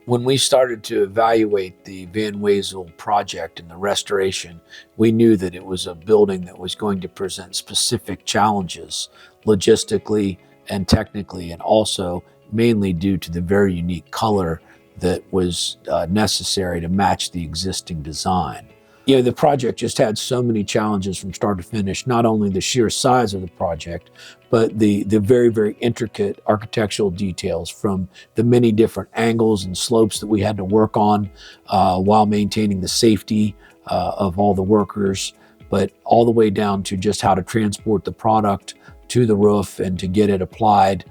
When we started to evaluate the Van Wezel project and the restoration, we knew that it was a building that was going to present specific challenges logistically and technically, and also mainly due to the very unique color that was necessary to match the existing design. You know, the project just had so many challenges from start to finish, not only the sheer size of the project, but the very, very intricate architectural details from the many different angles and slopes that we had to work on while maintaining the safety of all the workers, but all the way down to just how to transport the product to the roof and to get it applied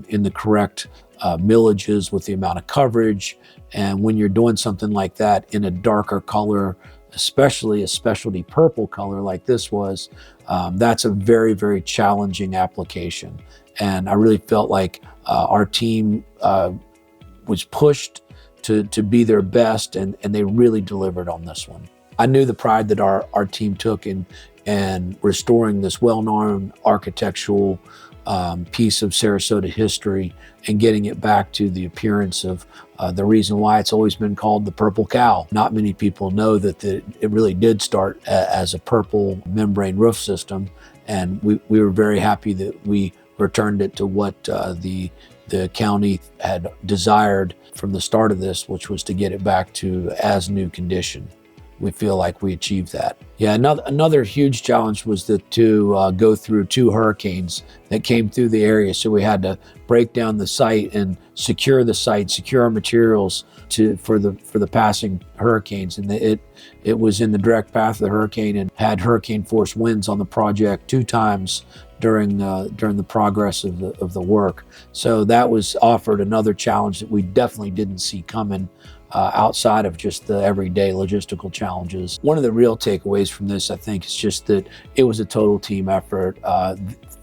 in the correct millages with the amount of coverage. And when you're doing something like that in a darker color, especially a specialty purple color like this was, that's a very, very challenging application. And I really felt like our team was pushed to be their best, and they really delivered on this one. I knew the pride that our team took in restoring this well-known architectural piece of Sarasota history and getting it back to the appearance of the reason why it's always been called the Purple Cow. Not many people know that it really did start as a purple membrane roof system, and we were very happy that we returned it to what the county had desired from the start of this, which was to get it back to as new condition. We feel like we achieved that. Yeah, another huge challenge was to go through 2 hurricanes that came through the area. So we had to break down the site and secure the site, secure our materials for the passing hurricanes. And it was in the direct path of the hurricane and had hurricane force winds on the project 2 times during the progress of the work. So that was offered another challenge that we definitely didn't see coming. Outside of just the everyday logistical challenges. One of the real takeaways from this, I think, is just that it was a total team effort,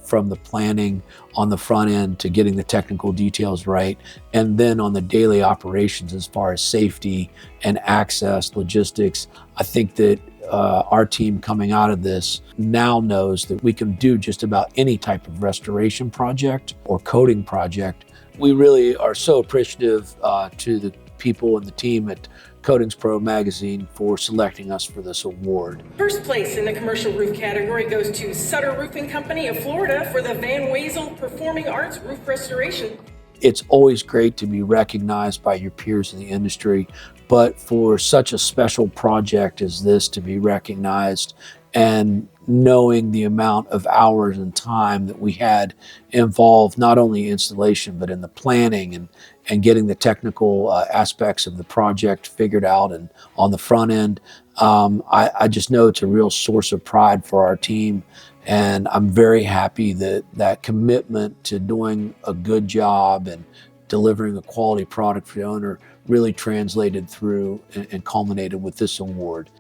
from the planning on the front end to getting the technical details right, and then on the daily operations as far as safety and access, logistics. I think that our team coming out of this now knows that we can do just about any type of restoration project or coating project. We really are so appreciative to the people and the team at Coatings Pro magazine for selecting us for this award. First place in the commercial roof category goes to Sutter Roofing Company of Florida for the Van Wezel Performing Arts Roof Restoration. It's always great to be recognized by your peers in the industry, but for such a special project as this to be recognized, and knowing the amount of hours and time that we had involved, not only installation, but in the planning and getting the technical aspects of the project figured out and on the front end. I just know it's a real source of pride for our team. And I'm very happy that that commitment to doing a good job and delivering a quality product for the owner really translated through and culminated with this award.